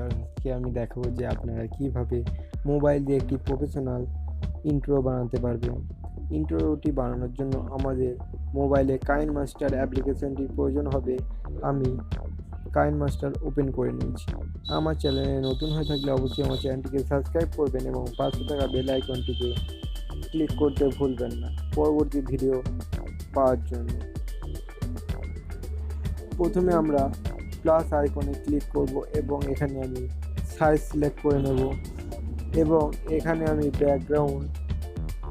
ভিউয়ারকে আমি দেখাবো যে আপনারা কিভাবে মোবাইল দিয়ে একটি প্রফেশনাল ইন্ট্রো বানাতে পারবেন। ইন্ট্রোটি বানানোর জন্য আমাদের মোবাইলে কাইনমাস্টার অ্যাপ্লিকেশনটির প্রয়োজন হবে। আমি কাইনমাস্টার ওপেন করে নিয়েছি। আমার চ্যানেলে নতুন হয়ে থাকলে অবশ্যই আমার চ্যানেলটিকে সাবস্ক্রাইব করবেন এবং পাশে থাকা বেল আইকনটিকে ক্লিক করতে ভুলবেন না পরবর্তী ভিডিও পাওয়ার জন্য। প্রথমে আমরা প্লাস আইকনে ক্লিক করব এবং এখানে আমি সাইজ সিলেক্ট করে নেব এবং এখানে আমি ব্যাকগ্রাউন্ড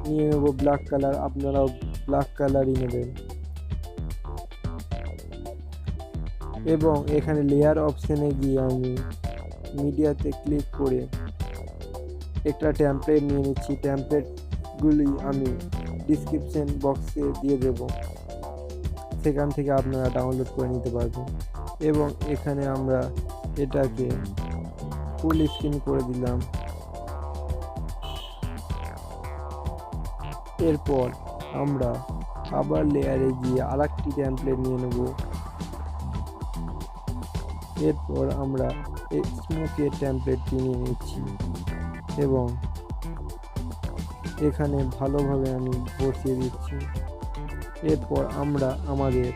নিয়ে নেব ব্ল্যাক কালার। আপনারাও ব্ল্যাক কালারই নেবেন এবং এখানে লেয়ার অপশানে গিয়ে আমি মিডিয়াতে ক্লিক করে একটা টেমপ্লেট নিয়ে নিচ্ছি। টেমপ্লেটগুলি আমি ডিসক্রিপশন বক্সে দিয়ে দেব, সেখান থেকে আপনারা ডাউনলোড করে নিতে পারবেন। এবং এখানে আমরা এটাকে ফুল স্ক্রিন করে দিলাম। এরপর আমরা আবার লেয়ারে গিয়ে আরেকটি টেমপ্লেট নিয়ে নেব। এরপর আমরা এই স্মোকের টেমপ্লেটটি নিয়ে নিচ্ছি এবং এখানে ভালোভাবে আমি বসিয়ে দিচ্ছি। এরপর আমরা আমাদের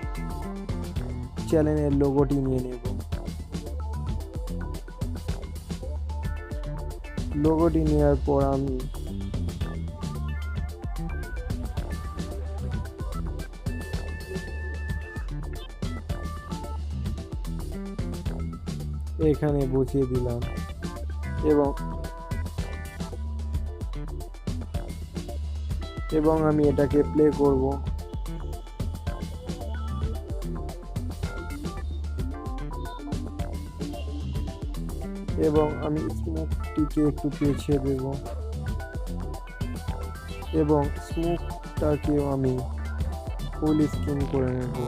চ্যানেলের লোগোটি নিয়ে নেব। লোগোটি নেওয়ার পর আমি এখানে বসিয়ে দিলাম এবং আমি এটাকে প্লে করব। এবং আমি স্মোকটিকে একটু পেছিয়ে দেব এবং স্মোকটাকেও আমি ফুল স্ক্রিন করে নেব।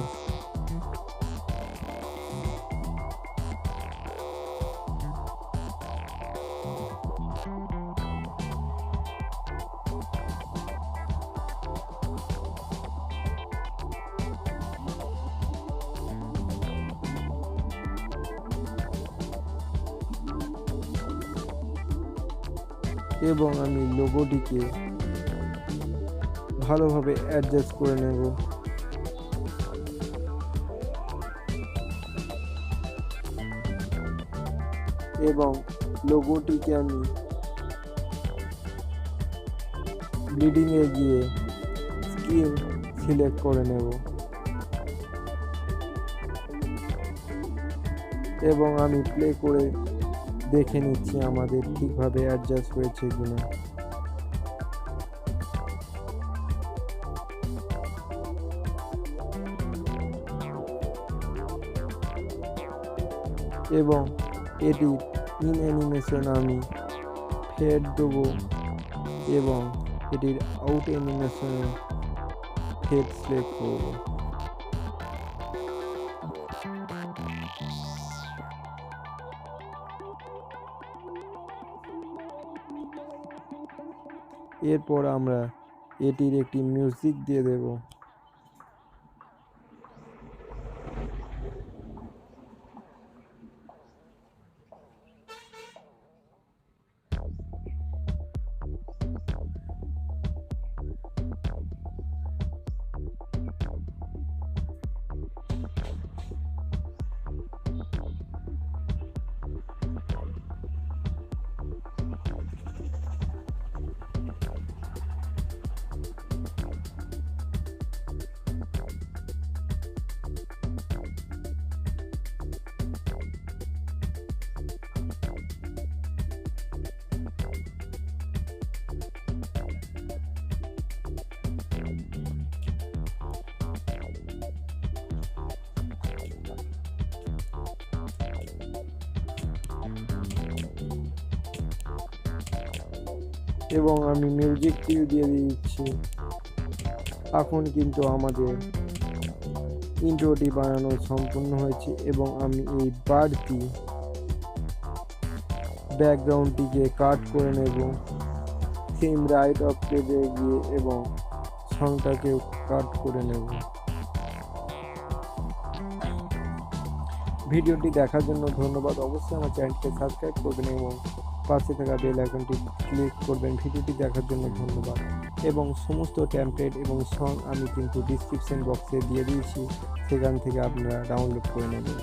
এবং আমি লোগোটিকে ভালোভাবে অ্যাডজাস্ট করে নেব। এবং লোগোটিকে আমি ব্লিডিংয়ে গিয়ে স্ক্রিন সিলেক্ট করে নেব এবং আমি প্লে করে দেখে নিচ্ছি আমাদের ঠিকভাবে অ্যাডজাস্ট হয়েছে কিনা। এবং এটি ইন অ্যানিমেশন আমি ফেড দেবো এবং এটির আউট অ্যানিমেশনে ফেড সিলেক্ট করব। এরপর আমরা এটির একটি মিউজিক দিয়ে দেব। এবং আমি মিউজিকটিও দিয়ে দিচ্ছি। এখন কিন্তু আমাদের ইন্ট্রোটি বানানো সম্পূর্ণ হয়েছে এবং আমি এই বাড়তি ব্যাকগ্রাউন্ডটিকে কাট করে নেব। সেম রাইট অফ পেজে গিয়ে এবং সংটাকেও কাট করে নেব। ভিডিওটি দেখার জন্য ধন্যবাদ। অবশ্যই আমার চ্যানেলকে সাবস্ক্রাইব করবেন এবং পাশে থাকা বেল আইকনটি ক্লিক করবেন। ভিডিওটি দেখার জন্য ধন্যবাদ। এবং সমস্ত টেমপ্লেট এবং সং আমি কিন্তু ডিসক্রিপশন বক্সে দিয়ে দিয়েছি, সেখান থেকে আপনারা ডাউনলোড করে নেবেন।